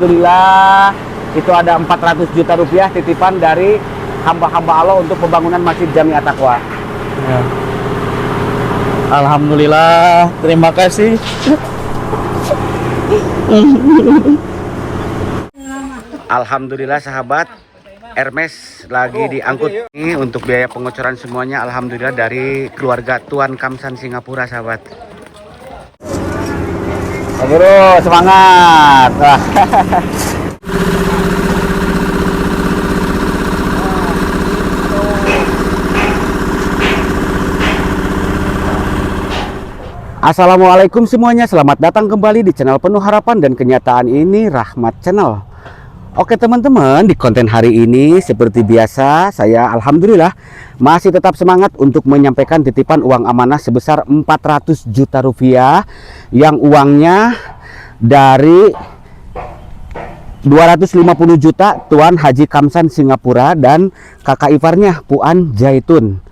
Alhamdulillah itu ada 400 juta rupiah titipan dari hamba-hamba Allah untuk pembangunan Masjid Jami At-Taqwa. Ya. Alhamdulillah, terima kasih. Alhamdulillah sahabat, Hermes lagi diangkut ini untuk biaya pengocoran semuanya. Alhamdulillah dari keluarga Tuan Kamsan Singapura sahabat. Bro, semangat. Assalamualaikum semuanya, selamat datang kembali di channel penuh harapan dan kenyataan ini, Rahmat Channel. Oke teman-teman, di konten hari ini seperti biasa saya alhamdulillah masih tetap semangat untuk menyampaikan titipan uang amanah sebesar 400 juta rupiah yang uangnya dari 250 juta Tuan Haji Kamsan Singapura dan kakak iparnya Puan Jaitun.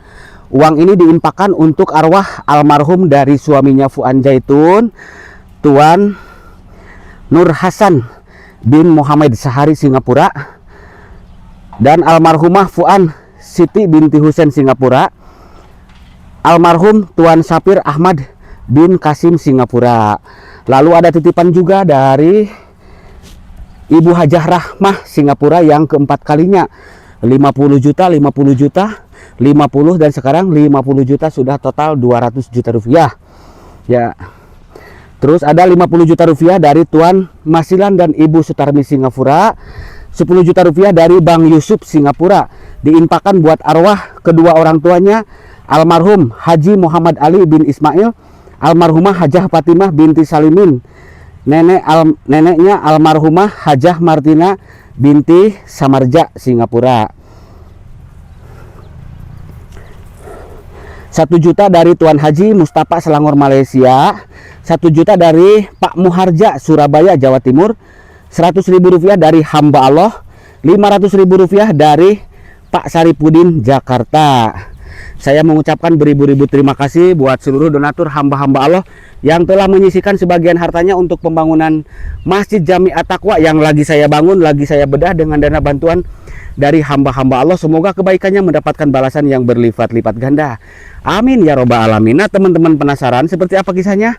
Uang ini diinfakkan untuk arwah almarhum dari suaminya Fuan Jaitun, Tuan Nur Hasan bin Muhammad Sahari Singapura, dan almarhumah Fuan Siti binti Husain Singapura, almarhum Tuan Sapir Ahmad bin Kasim Singapura. Lalu ada titipan juga dari Ibu Hajah Rahmah Singapura yang keempat kalinya, 50 juta, 50 juta, 50 dan sekarang 50 juta, sudah total 200 juta rupiah ya. Terus ada 50 juta rupiah dari Tuan Masilan dan Ibu Sutarmi Singapura, 10 juta rupiah dari Bang Yusuf Singapura diinfakkan buat arwah kedua orang tuanya, almarhum Haji Muhammad Ali bin Ismail, almarhumah Hajah Fatimah binti Salimin, neneknya almarhumah Hajah Martina binti Samarja Singapura. 1 juta dari Tuan Haji Mustafa Selangor Malaysia, 1 juta dari Pak Muharja Surabaya Jawa Timur, 100.000 rupiah dari hamba Allah, 500.000 rupiah dari Pak Saripudin Jakarta. Saya mengucapkan beribu-ribu terima kasih buat seluruh donatur hamba-hamba Allah yang telah menyisihkan sebagian hartanya untuk pembangunan Masjid Jami At-Taqwa yang lagi saya bangun, lagi saya bedah dengan dana bantuan dari hamba-hamba Allah. Semoga kebaikannya mendapatkan balasan yang berlipat-lipat ganda. Amin ya robbal alamin. Nah teman-teman, penasaran seperti apa kisahnya?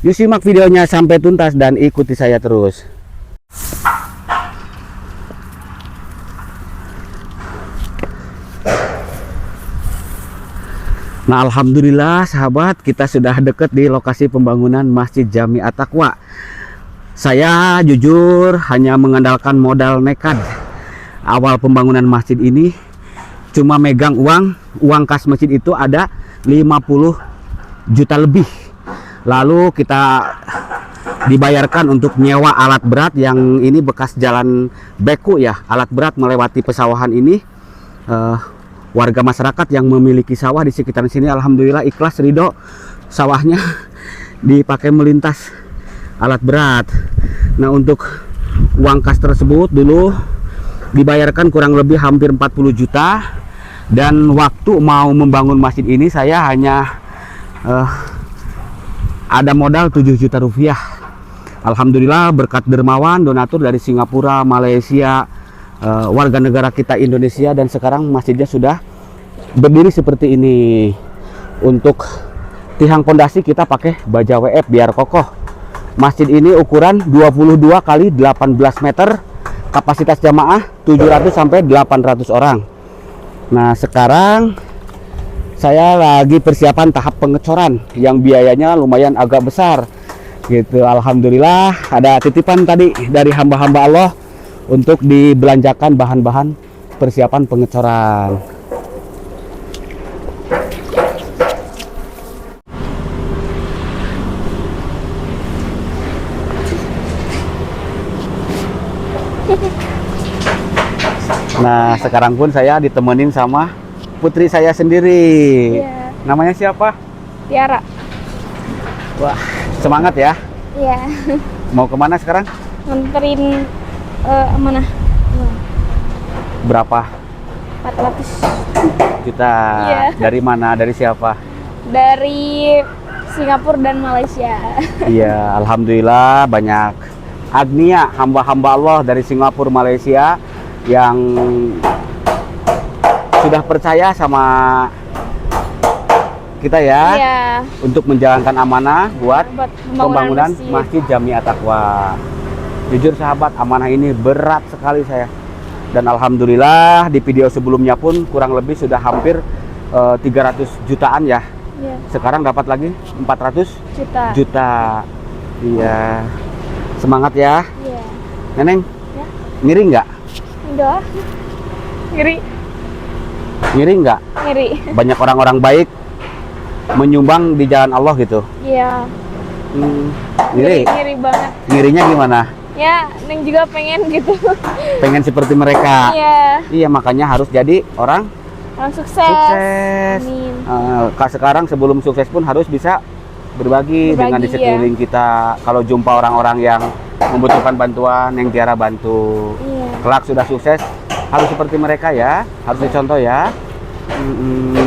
Yuk simak videonya sampai tuntas dan ikuti saya terus. Nah alhamdulillah sahabat, kita sudah dekat di lokasi pembangunan Masjid Jami At-Taqwa. Saya jujur hanya mengandalkan modal nekat. Awal pembangunan masjid ini cuma megang uang kas masjid itu ada 50 juta lebih. Lalu kita dibayarkan untuk nyewa alat berat yang ini bekas jalan beku ya, alat berat melewati pesawahan ini. Warga masyarakat yang memiliki sawah di sekitaran sini alhamdulillah ikhlas ridho sawahnya dipakai melintas alat berat. Nah untuk uang kas tersebut dulu dibayarkan kurang lebih hampir 40 juta, dan waktu mau membangun masjid ini saya hanya ada modal 7 juta rupiah. Alhamdulillah berkat dermawan donatur dari Singapura, Malaysia, warga negara kita Indonesia, dan sekarang masjidnya sudah berdiri seperti ini. Untuk tiang pondasi kita pakai baja WF biar kokoh. Masjid ini ukuran 22 kali 18 meter, kapasitas jamaah 700 sampai 800 orang. Nah sekarang saya lagi persiapan tahap pengecoran yang biayanya lumayan agak besar gitu. Alhamdulillah ada titipan tadi dari hamba-hamba Allah untuk dibelanjakan bahan-bahan persiapan pengecoran. Nah sekarang pun saya ditemenin sama putri saya sendiri. Iya. Namanya siapa? Tiara. Wah semangat ya. Iya. Mau kemana sekarang? Nganterin mana? Berapa 400 juta? Iya. Dari mana? Dari siapa? dari Singapura dan Malaysia. Iya alhamdulillah banyak Agnia, hamba-hamba Allah dari Singapura, Malaysia yang sudah percaya sama kita ya, Iya. untuk menjalankan amanah buat Buat pembangunan Masjid Jamiah Taqwa. Jujur sahabat, amanah ini berat sekali saya. Dan alhamdulillah di video sebelumnya pun kurang lebih sudah hampir 300 jutaan ya. Iya. Sekarang dapat lagi 400 Juta. juta. Iya. Semangat ya. Iya. Neneng, Ya. ngiri nggak? Udah. Ngiri. Ngiri nggak? Ngiri. Banyak orang-orang baik menyumbang di jalan Allah gitu. Iya. Ngiri? Ngiri banget. Ngirinya gimana? Ya, Neng juga pengen gitu. Pengen seperti mereka. Iya. Iya, makanya harus jadi orang Orang sukses. sukses. Amin. Sekarang sebelum sukses pun harus bisa berbagi dengan di Berbagi, sekeliling kita. Kalau jumpa orang-orang yang membutuhkan bantuan, yang Tiara bantu. Iya. Kelak sudah sukses, harus seperti mereka ya. Harus dicontoh ya.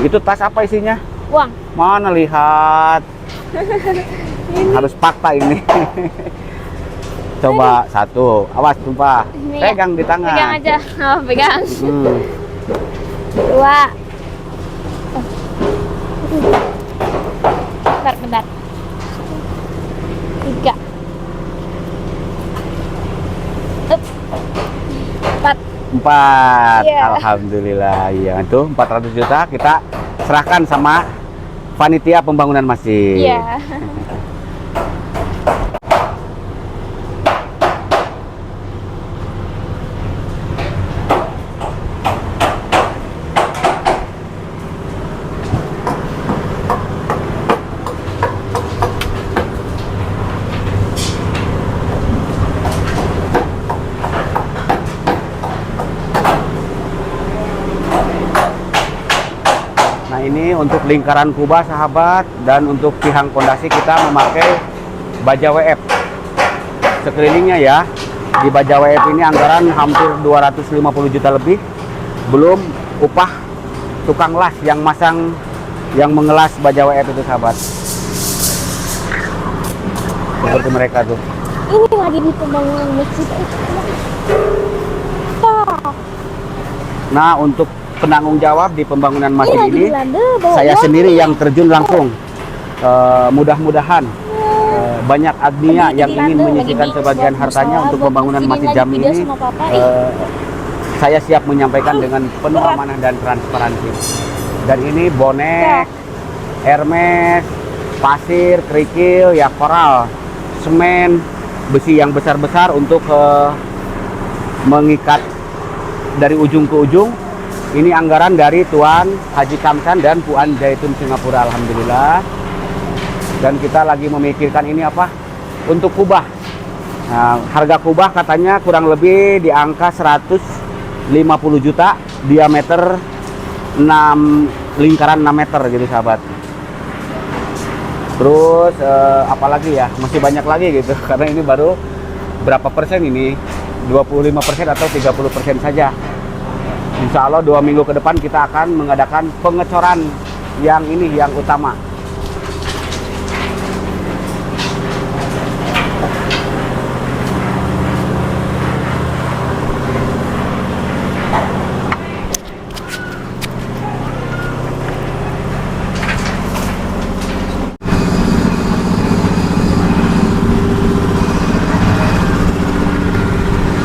Itu tas apa isinya? Uang. Mana lihat. Harus fakta ini. Coba satu, awas tumpah. Ini ya. Pegang di tangan. Pegang aja. Oh, pegang. Hmm. 2. Bentar. 3. 4. 4. Iya. Alhamdulillah. Iya, itu 400 juta kita serahkan sama panitia pembangunan masjid. Iya. Nah, ini untuk lingkaran kubah sahabat, dan untuk tiang pondasi kita memakai baja WF. Sekelilingnya ya, di baja WF ini anggaran hampir 250 juta lebih, belum upah tukang las yang masang, yang mengelas baja WF itu sahabat. Seperti mereka tuh. Ini lagi di pembangunan masjid. Nah, untuk penanggung jawab di pembangunan masjid lagi ini, di Belanda, bawa saya uang. sendiri yang terjun langsung. Mudah-mudahan banyak agnia Lagi yang di ingin Belanda, menyisihkan lagi sebagian buat hartanya musola, untuk buat pembangunan bikinin Masjid lagi Jami video ini. sama papa. Saya siap menyampaikan dengan penuh amanah dan transparansi. Dan ini bonek, Hermes, pasir, kerikil, ya koral, semen, besi yang besar-besar untuk mengikat dari ujung ke ujung. Ini anggaran dari Tuan Haji Kamsan dan Puan Jaitun Singapura, alhamdulillah. Dan kita lagi memikirkan ini apa? Untuk kubah. Nah, harga kubah katanya kurang lebih di angka 150 juta, diameter 6, lingkaran 6 meter gitu sahabat. Terus apalagi ya, masih banyak lagi gitu. Karena ini baru berapa persen ini? 25% atau 30% saja. Insya Allah 2 minggu ke depan kita akan mengadakan pengecoran yang ini, yang utama.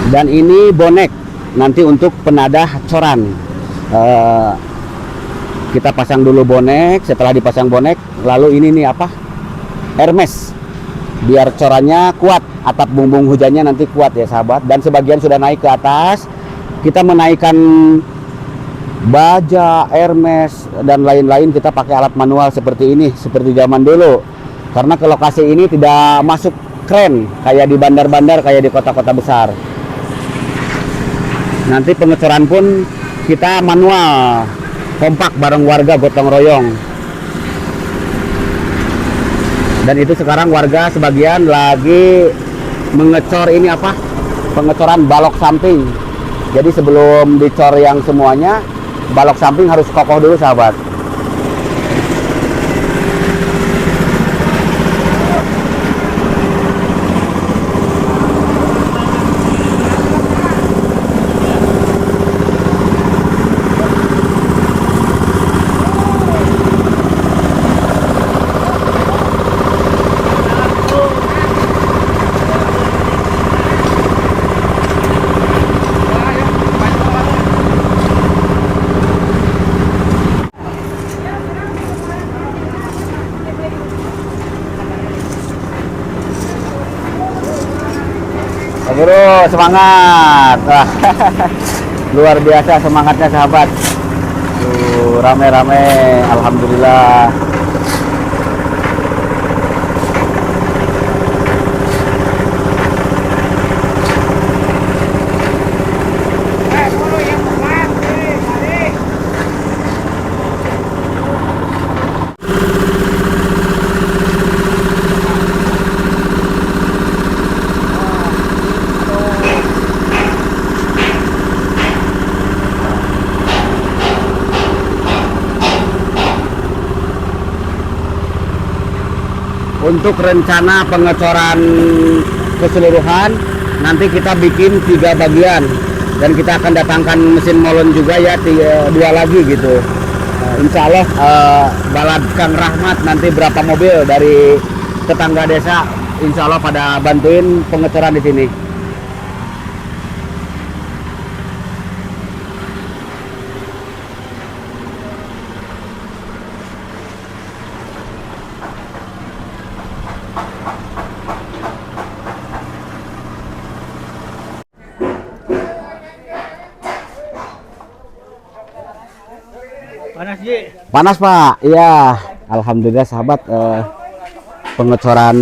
Dan ini bonek nanti untuk penadah coran. Kita pasang dulu bonek. Setelah dipasang bonek, lalu ini nih apa? Hermes, biar corannya kuat, atap bumbung hujannya nanti kuat ya sahabat. Dan sebagian sudah naik ke atas. Kita menaikkan baja, Hermes dan lain-lain, kita pakai alat manual seperti ini, seperti zaman dulu. Karena ke lokasi ini tidak masuk kren kayak di bandar-bandar, kayak di kota-kota besar. Nanti pengecoran pun kita manual, kompak bareng warga gotong royong. Dan itu sekarang warga sebagian lagi mengecor ini apa? Pengecoran balok samping. Jadi sebelum dicor yang semuanya, balok samping harus kokoh dulu sahabat. Pak Guru, semangat. Wah, luar biasa semangatnya sahabat. Tuh, rame-rame, alhamdulillah. Untuk rencana pengecoran keseluruhan nanti kita bikin 3 bagian dan kita akan datangkan mesin molen juga ya, 2 lagi gitu. Insya Allah balad Kang Rahmat nanti berapa mobil dari tetangga desa Insya Allah pada bantuin pengecoran di sini. Panas Ji. Panas Pak, iya. Alhamdulillah sahabat, pengecoran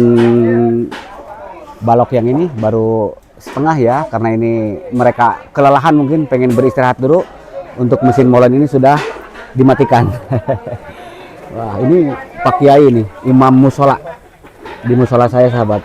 balok yang ini baru setengah ya, karena ini mereka kelelahan mungkin pengen beristirahat dulu. Untuk mesin molen ini sudah dimatikan. Wah, ini Pak Kiai nih, imam musola di musola saya sahabat.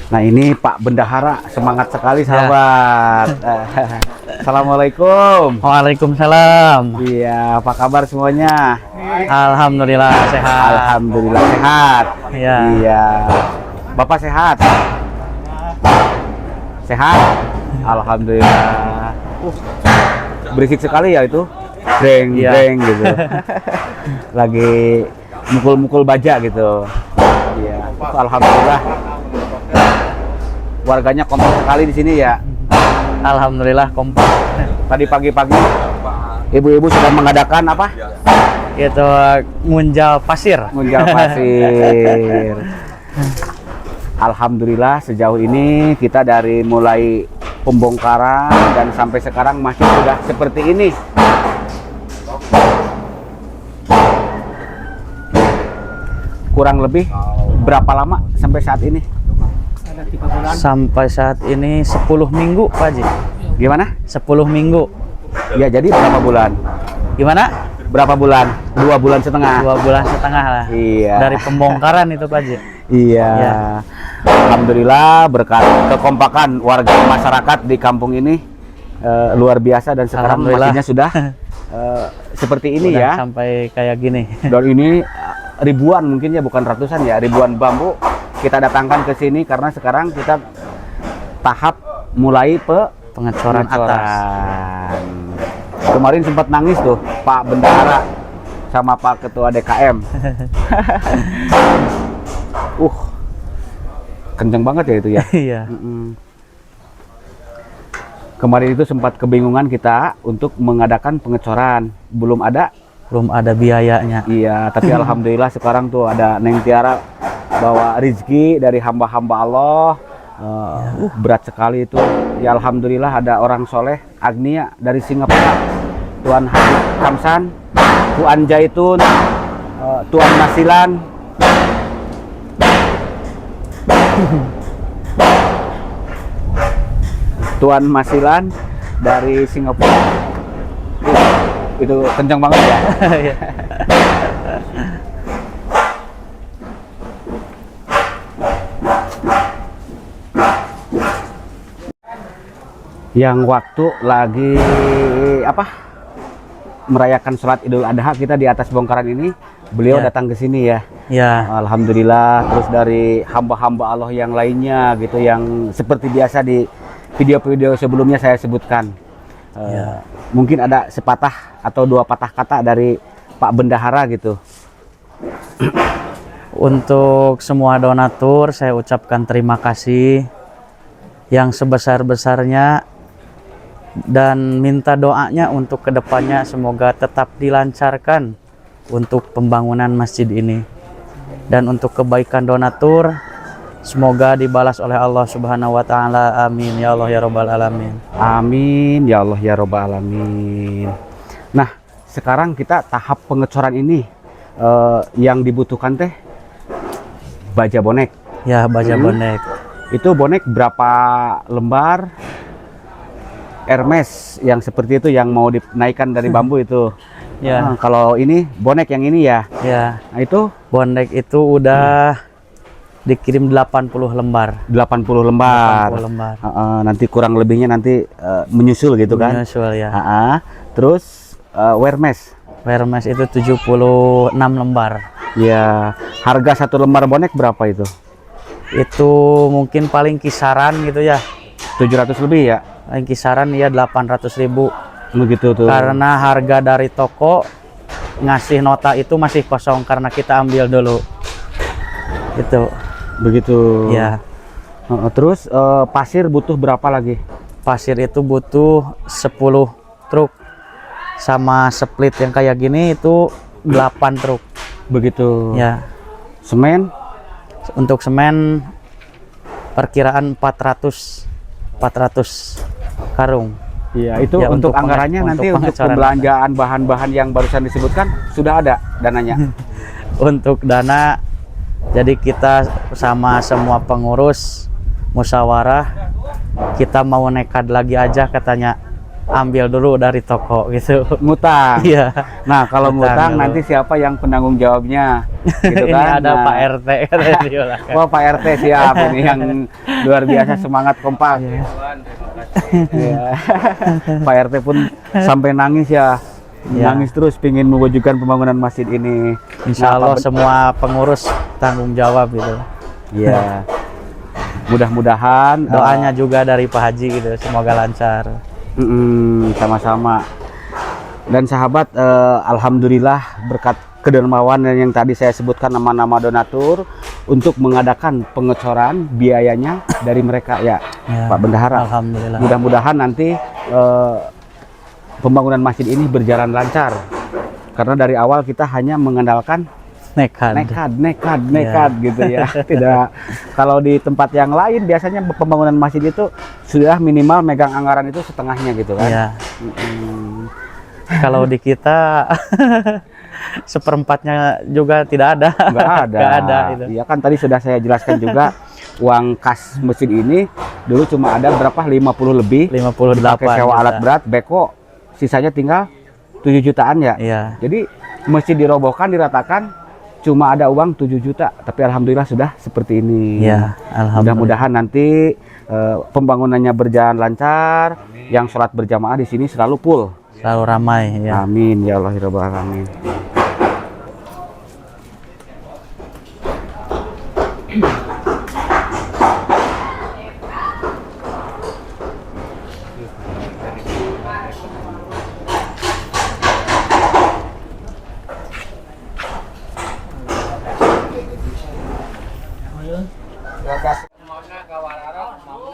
Nah ini Pak Bendahara semangat sekali sahabat. Assalamualaikum. Waalaikumsalam. Iya, apa kabar semuanya? Alhamdulillah sehat. Alhamdulillah sehat. Iya. Iya. Bapak sehat? Sehat? Alhamdulillah. Berisik sekali ya itu. Breng, Iya. breng gitu. Lagi mukul-mukul baja gitu. Iya. Alhamdulillah. Warganya kompak sekali di sini ya. Alhamdulillah kompak. Tadi pagi-pagi ibu-ibu sudah mengadakan apa? Itu ngunjal pasir. Ngunjal pasir. Alhamdulillah sejauh ini kita dari mulai pembongkaran dan sampai sekarang masih sudah seperti ini. Kurang lebih berapa lama sampai saat ini? Sampai saat ini 10 minggu Pak Haji. Gimana? 10 minggu. Ya jadi berapa bulan? Gimana? Berapa bulan? 2 bulan setengah. 2 bulan setengah lah. Iya. Dari pembongkaran itu Pak Haji. Iya. Ya. Alhamdulillah berkat kekompakan warga masyarakat di kampung ini luar biasa dan sekarang Alhamdulillah. mesinnya sudah seperti ini Udah ya. sampai kayak gini. Dan ini ribuan mungkin ya, bukan ratusan ya, ribuan bambu kita datangkan ke sini karena sekarang kita tahap mulai Pengecoran atas. pengecoran. Kemarin sempat nangis tuh Pak Bendahara sama Pak Ketua DKM. Kenceng banget ya itu ya. Iya. Kemarin itu sempat kebingungan kita untuk mengadakan pengecoran, belum ada biayanya. Iya, tapi alhamdulillah sekarang tuh ada Neng Tiara bawa rezeki dari hamba-hamba Allah. Berat sekali itu. Ya alhamdulillah ada orang soleh Agnia dari Singapura, Tuan Haji Kamsan, Tuan Jaitun, Tuan Masilan. Tuan Masilan dari Singapura. Itu kencang banget ya. Yang waktu lagi apa? Merayakan sholat Idul Adha kita di atas bongkaran ini, beliau Ya. datang ke sini ya. Ya. Alhamdulillah. Terus dari hamba-hamba Allah yang lainnya gitu yang seperti biasa di video-video sebelumnya saya sebutkan. Ya. Mungkin ada sepatah atau dua patah kata dari Pak Bendahara gitu. Untuk semua donatur saya ucapkan terima kasih yang sebesar-besarnya dan minta doanya untuk kedepannya semoga tetap dilancarkan untuk pembangunan masjid ini. Dan untuk kebaikan donatur semoga dibalas oleh Allah Subhanahu wa taala. Amin ya Allah ya rabbal alamin. Amin ya Allah ya robbal alamin. Nah, sekarang kita tahap pengecoran ini yang dibutuhkan teh baja bonek. Ya, baja bonek. Itu bonek berapa lembar? Hermes yang seperti itu yang mau dinaikkan dari bambu itu. Ya. Kalau ini bonek yang ini ya. Ya, Nah, itu bonek itu udah dikirim 80 lembar. 80 lembar. 80 lembar. Nanti kurang lebihnya nanti menyusul gitu kan. Menyusul ya. Terus Hermes. Hermes itu 76 lembar. Ya, harga satu lembar bonek berapa itu? Itu mungkin paling kisaran gitu ya. 700 lebih ya? Paling kisaran ya 800.000. Begitu tuh. Karena harga dari toko ngasih nota itu masih kosong karena kita ambil dulu. Itu. Begitu. Ya. Terus pasir butuh berapa lagi? Pasir itu butuh 10 truk. Sama split yang kayak gini itu 8 truk. Begitu. Ya. Semen? Untuk semen perkiraan 400 karung. Iya, itu Ya, untuk untuk anggarannya nanti untuk pengecoran pembelanjaan bahan-bahan yang barusan disebutkan sudah ada dananya. Untuk dana, jadi kita sama semua pengurus musyawarah, kita mau nekat lagi aja katanya, ambil dulu dari toko gitu. Ngutang. Iya. Nah, kalau Ngutang ngutang dulu. nanti siapa yang penanggung jawabnya? Gitu Ini kan? ada Nah, Pak RT katanya dia lah. Wah, Pak RT siap ini yang luar biasa semangat kompak. Iya. Pak RT pun sampai nangis ya. Ya. Nangis terus pingin mewujudkan pembangunan masjid ini. Insya Nah, Allah Pak semua pengurus tanggung jawab gitu. Iya. Mudah-mudahan Doanya juga dari Pak Haji gitu, semoga lancar. sama-sama. Dan sahabat, alhamdulillah berkat kedermawan yang tadi saya sebutkan nama-nama donatur untuk mengadakan pengecoran biayanya dari mereka ya, Ya, Pak Bendahara. Alhamdulillah. Mudah-mudahan nanti pembangunan masjid ini berjalan lancar. Karena dari awal kita hanya mengandalkan nekat gitu ya. Tidak, kalau di tempat yang lain biasanya pembangunan masjid itu sudah minimal megang anggaran itu setengahnya gitu kan. Ya. Kalau di kita seperempatnya juga tidak ada. Nggak ada. Nggak ada itu. Iya kan tadi sudah saya jelaskan juga uang kas masjid ini dulu cuma ada berapa 50 lebih 58 pakai sewa juta. alat berat beko, sisanya tinggal 7 jutaan ya. Iya. Jadi masjid dirobohkan diratakan cuma ada uang 7 juta, tapi alhamdulillah sudah seperti ini. Ya, alhamdulillah. Mudah-mudahan nanti pembangunannya berjalan lancar, yang sholat berjamaah di sini selalu full. Selalu ramai ya. Amin ya Allah ya Rabbal alamin.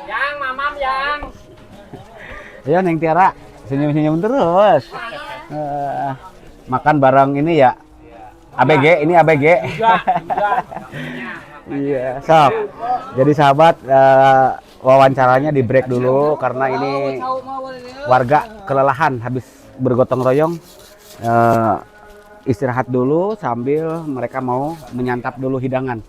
Yang mamam yang. Ya Neng Tiara, senyum-senyum terus. Makan bareng ini ya. ABG, ini ABG. Iya, sok. Jadi sahabat, wawancaranya di break dulu karena ini warga kelelahan habis bergotong royong. Istirahat dulu sambil mereka mau menyantap dulu hidangan.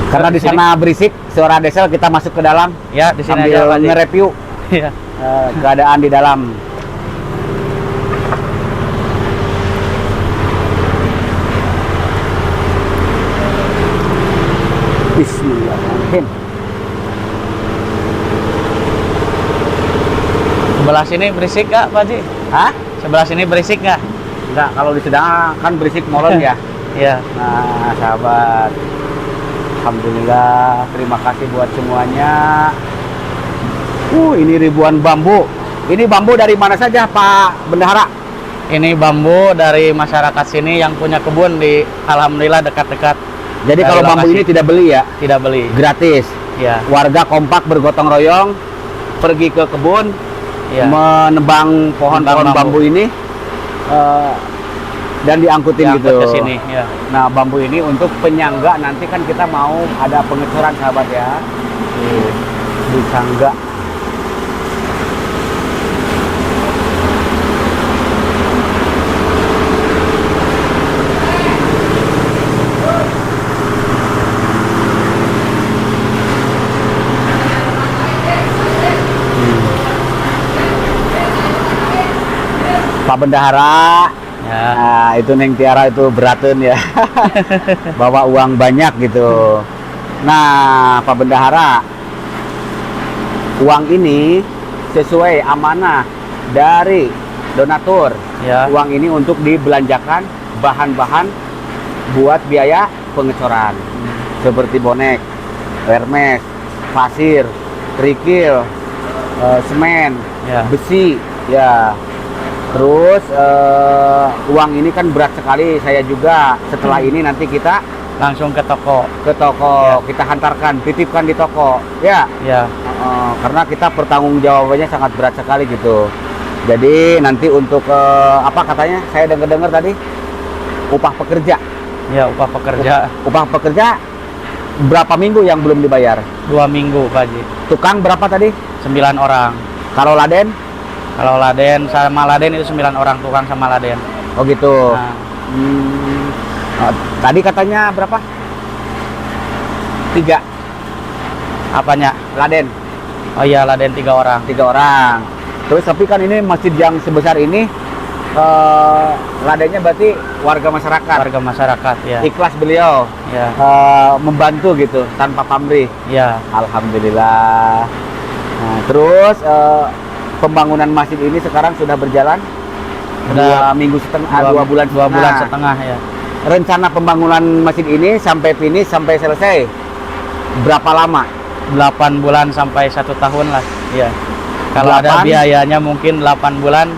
Karena di sana berisik suara diesel, kita masuk ke dalam Ya, di sini sambil aja Pak Haji. nge-review Iya. keadaan di dalam. Bismillahirrahmanirrahim. Sebelah sini berisik nggak, Pak Haji? Hah? Sebelah sini berisik nggak? Enggak, kalau di sedang kan berisik molen ya. Iya. Nah, sahabat. Alhamdulillah, terima kasih buat semuanya. Ini ribuan bambu. Ini bambu dari mana saja, Pak Bendahara? Ini bambu dari masyarakat sini yang punya kebun di alhamdulillah dekat-dekat. Jadi Dari kalau bambu lokasi. ini tidak beli ya, Tidak beli. gratis. Iya. Warga kompak bergotong royong pergi ke kebun, Iya. menebang pohon-pohon Menebang bambu ini dan diangkutin Diangkut gitu. ke sini, ya. Nah, bambu ini untuk penyangga, nanti kan kita mau ada pengecoran sahabat ya. Di sangga. Pak Bendahara, Ya. nah itu Neng Tiara itu beraten ya. Bawa uang banyak gitu. Nah, Pak Bendahara, uang ini sesuai amanah dari donatur. Ya. Uang ini untuk dibelanjakan bahan-bahan buat biaya pengecoran. Seperti bonek, Hermes, pasir, kerikil, semen, Ya. besi, ya. Terus uang ini kan berat sekali. Saya juga setelah ini nanti kita Langsung ke toko. ke toko, kita hantarkan, titipkan di toko, ya. Ya. Karena kita pertanggungjawabannya sangat berat sekali gitu. Jadi nanti untuk apa katanya? Saya dengar tadi upah pekerja. Ya, upah pekerja Upah pekerja berapa minggu yang belum dibayar? 2 minggu, Pak Haji. Tukang berapa tadi? 9 orang. Kalau laden? Kalau laden sama laden itu 9 orang, tukang sama laden. Oh gitu. Nah, Tadi katanya berapa? 3 apanya? laden, Oh iya, laden 3 orang. 3 orang. Terus tapi kan ini masjid yang sebesar ini, ladennya berarti warga masyarakat. Warga masyarakat, ya. Ikhlas beliau Ya. membantu gitu tanpa pamrih. Ya. Alhamdulillah. Nah, terus pembangunan masjid ini sekarang sudah berjalan Sudah 2 minggu setengah, 2 bulan 2 bulan setengah, ya. Rencana pembangunan masjid ini sampai finish, sampai selesai berapa lama? 8 bulan sampai 1 tahun lah. Ya. Kalau ada 8? biayanya mungkin 8 bulan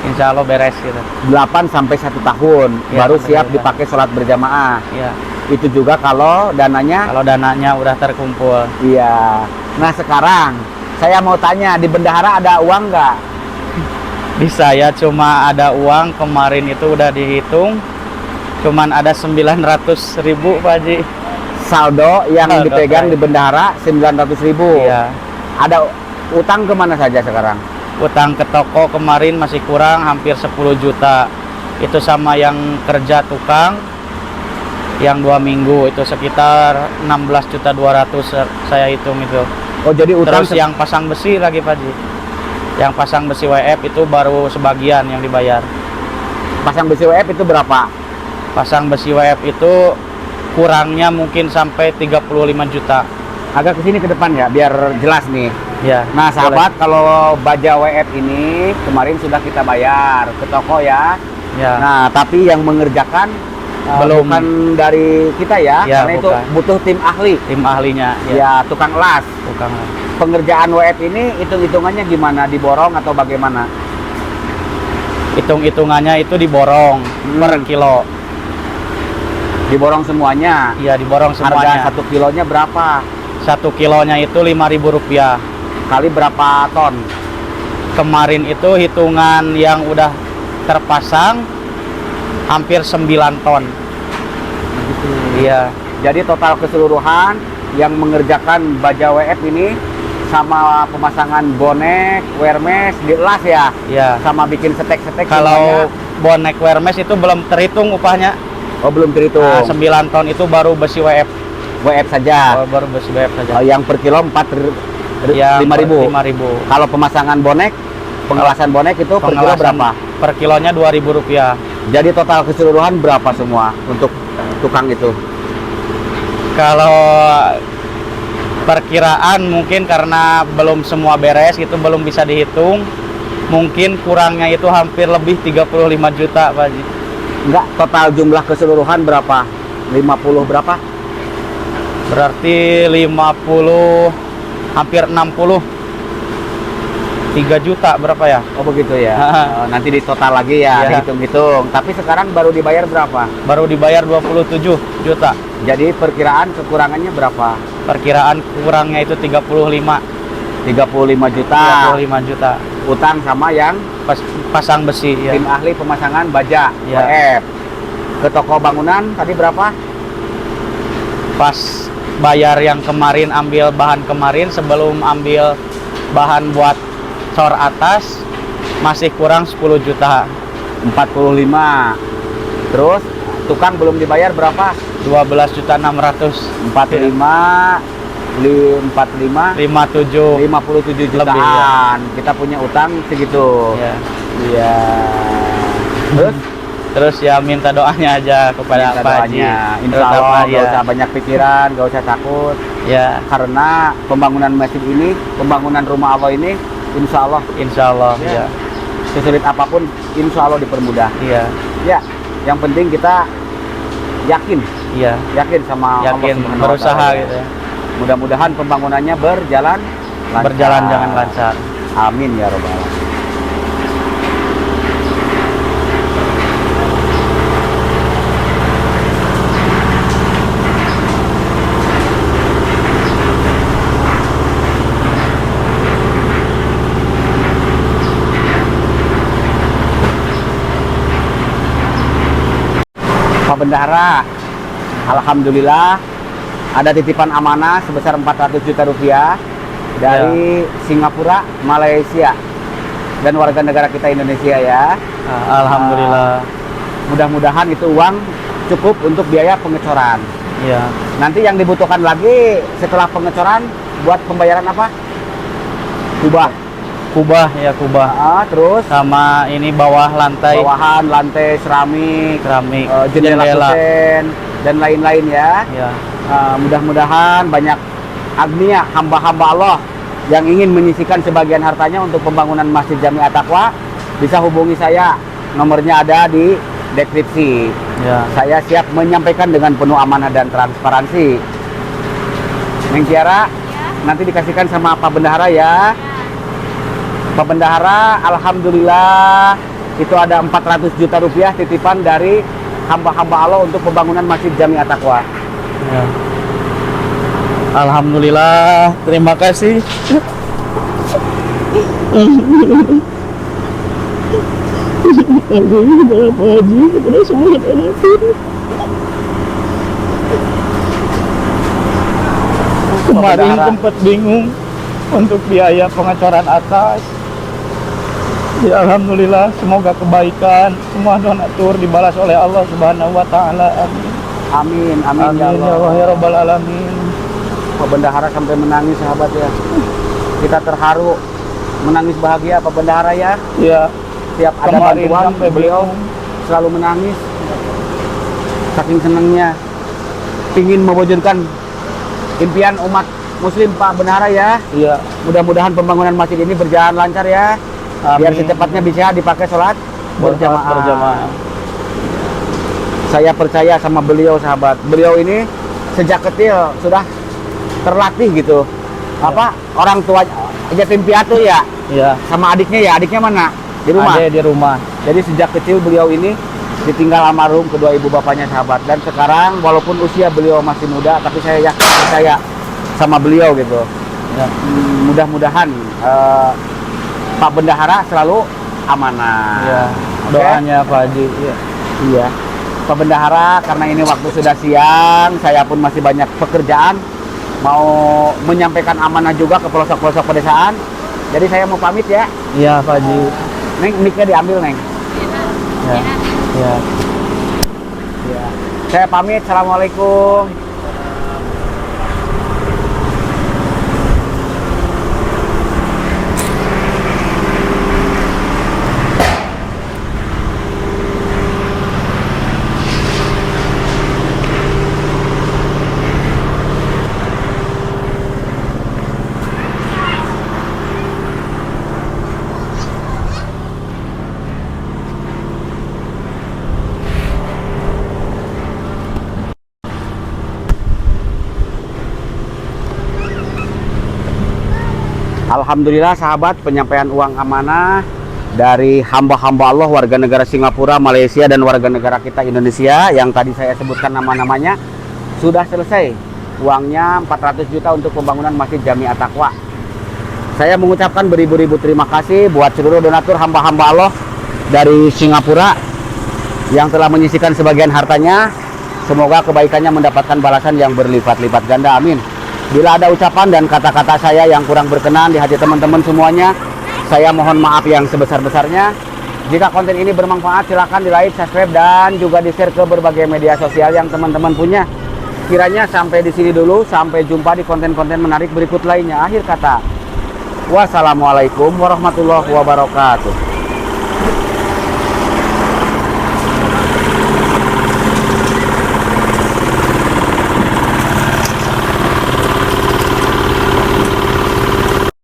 insya Allah beres gitu. 8 sampai 1 tahun Ya, baru sampai siap 1 tahun. dipakai sholat berjamaah. Ya. Itu juga kalau dananya. Kalau dananya udah terkumpul. Iya. Nah sekarang saya mau tanya, di bendahara ada uang nggak? Bisa ya, cuma ada uang kemarin itu udah dihitung. Cuman ada 900.000, Pak Haji. Saldo yang Saldo, dipegang Pak. di bendahara 900.000. Iya. Ada utang kemana saja sekarang? Utang ke toko kemarin masih kurang hampir 10 juta. Itu sama yang kerja tukang yang 2 minggu itu sekitar 16.200.000 saya hitung itu. Oh jadi utang Terus yang pasang besi lagi, Pak Haji. Yang pasang besi WF itu baru sebagian yang dibayar. pasang besi WF itu berapa? Pasang besi WF itu kurangnya mungkin sampai 35 juta. Agak ke sini ke depan ya biar jelas nih. Ya. Nah sahabat, kalau baja WF ini kemarin sudah kita bayar ke toko ya. Ya. Nah tapi yang mengerjakan Belum. bukan dari kita ya, Ya, karena itu bukan. butuh tim ahli. Tim ahlinya. Ya tukang las. Tukang. Pengerjaan WF ini hitung-hitungannya gimana? Diborong atau bagaimana? Hitung-hitungannya itu diborong per kilo. Diborong semuanya. Iya, diborong semuanya. Harga 1 kilonya berapa? 1 kilonya itu Rp5.000. Kali berapa ton? Kemarin itu hitungan yang udah terpasang hampir 9 ton. Iya. Jadi total keseluruhan yang mengerjakan baja WF ini sama pemasangan bonek, Hermes, dilas ya? Iya. Sama bikin setek-setek Kalau semuanya? bonek Hermes itu belum terhitung upahnya. Oh belum terhitung. Nah, 9 ton itu baru besi WF. WF saja. Oh, baru besi WF saja. Yang per kilo 5.000. 5.000. Kalau pemasangan bonek, pengelasan bonek itu per kilo Pengelasan berapa? Per kilonya Rp2.000. Jadi total keseluruhan berapa semua untuk tukang itu? Kalau perkiraan mungkin karena belum semua beres itu belum bisa dihitung. Mungkin kurangnya itu hampir lebih 35 juta, Pak Haji. Enggak, total jumlah keseluruhan berapa? 50 berapa? Berarti 50 hampir 60. 3 juta berapa ya? Oh begitu ya. Nanti di total lagi ya, Iya. dihitung-hitung. Tapi sekarang baru dibayar berapa? Baru dibayar 27 juta. Jadi perkiraan kekurangannya berapa? Perkiraan kurangnya itu 35 juta. 35 juta. Utang sama yang Pasang besi ya. tim ahli pemasangan baja Iya. WF. Ke toko bangunan tadi berapa? Pas bayar yang kemarin, ambil bahan kemarin sebelum ambil bahan buat cor atas masih kurang 10 juta. 45. Terus tukang belum dibayar berapa? 12 juta 600. 45 57 57 Lebih, jutaan. Kita punya utang segitu. ya. Iya. Terus Terus ya minta doanya aja kepada minta Pak Haji. doanya. Insya Terutama Allah ya. gak usah banyak pikiran, gak usah takut. Ya, Karena pembangunan masjid ini, pembangunan rumah Allah ini, insya Allah insya Allah Ya. ya. sesulit apapun, insya Allah dipermudah. Iya, Ya, yang penting kita yakin sama Allah yakin Subhanahu wa berusaha Ta'ala. gitu ya. Mudah-mudahan pembangunannya berjalan lancar. Berjalan jangan lancar. Amin ya robbal alamin. Pak Bendahara, alhamdulillah ada titipan amanah sebesar 400 juta rupiah dari Singapura, Malaysia, dan warga negara kita Indonesia ya. Alhamdulillah. Mudah-mudahan itu uang cukup untuk biaya pengecoran. Ya, Nanti yang dibutuhkan lagi setelah pengecoran buat pembayaran apa? Kubah. kubah ya kubah. Terus Sama ini bawah lantai bawahan, lantai, seramik, keramik, jendela kusen, dan lain-lain ya. Ya, Mudah-mudahan banyak agnia hamba-hamba Allah yang ingin menyisikan sebagian hartanya untuk pembangunan Masjid Jami At-Taqwa bisa hubungi saya. Nomornya ada di deskripsi. ya. Saya siap menyampaikan dengan penuh amanah dan transparansi. Neng Tiara, nanti dikasihkan sama Pak Bendahara ya. Pak Bendahara, alhamdulillah itu ada 400 juta rupiah titipan dari hamba-hamba Allah untuk pembangunan Masjid Jami At-Taqwa. Ya. Alhamdulillah, terima kasih. Kemarin Bendahara. sempat bingung untuk biaya pengecoran atas. Ya alhamdulillah, semoga kebaikan semua donatur dibalas oleh Allah Subhanahu wa taala. Amin. Amin, amin, Amin ya ya Allah. Allah ya rabbal alamin. Pak Bendahara sampai menangis sahabat ya. Kita terharu, menangis bahagia Pak Bendahara ya. Ya, Tiap ada kemarin bantuan sampai beliau bingung. selalu menangis. Saking senangnya ingin mewujudkan impian umat muslim Pak Bendahara ya. Iya. Mudah-mudahan pembangunan masjid ini berjalan lancar ya. Biar Amin. secepatnya bisa dipakai sholat Berjamaah. Saya percaya sama beliau sahabat. Beliau ini sejak kecil sudah terlatih gitu. Apa orang tua yatim piatu ya Iya. sama adiknya ya. Adiknya mana? Di rumah. Ada di rumah. Jadi sejak kecil beliau ini ditinggal almarhum kedua ibu bapaknya sahabat. Dan sekarang walaupun usia beliau masih muda, tapi saya yakin percaya sama beliau gitu. Ya. Mudah-mudahan Pak Bendahara selalu amanah. Ya. Oke? Doanya Pak Haji. Iya. Iya. Pak Bendahara, karena ini waktu sudah siang, saya pun masih banyak pekerjaan, mau menyampaikan amanah juga ke pelosok-pelosok pedesaan. Jadi saya mau pamit ya. Iya Pak Haji. Neng, mic-nya diambil, Neng. Ya. Ya. Iya. Saya pamit. Assalamualaikum. Alhamdulillah sahabat, penyampaian uang amanah dari hamba-hamba Allah warga negara Singapura, Malaysia, dan warga negara kita Indonesia yang tadi saya sebutkan nama-namanya sudah selesai. Uangnya 400 juta untuk pembangunan Masjid Jami At-Taqwa. Saya mengucapkan beribu-ribu terima kasih buat seluruh donatur hamba-hamba Allah dari Singapura yang telah menyisihkan sebagian hartanya. Semoga kebaikannya mendapatkan balasan yang berlipat-lipat ganda, amin. Bila ada ucapan dan kata-kata saya yang kurang berkenan di hati teman-teman semuanya, saya mohon maaf yang sebesar-besarnya. Jika konten ini bermanfaat, silakan di like, subscribe, dan juga di share ke berbagai media sosial yang teman-teman punya. Kiranya sampai di sini dulu, sampai jumpa di konten-konten menarik berikut lainnya. Akhir kata, wassalamualaikum warahmatullahi wabarakatuh.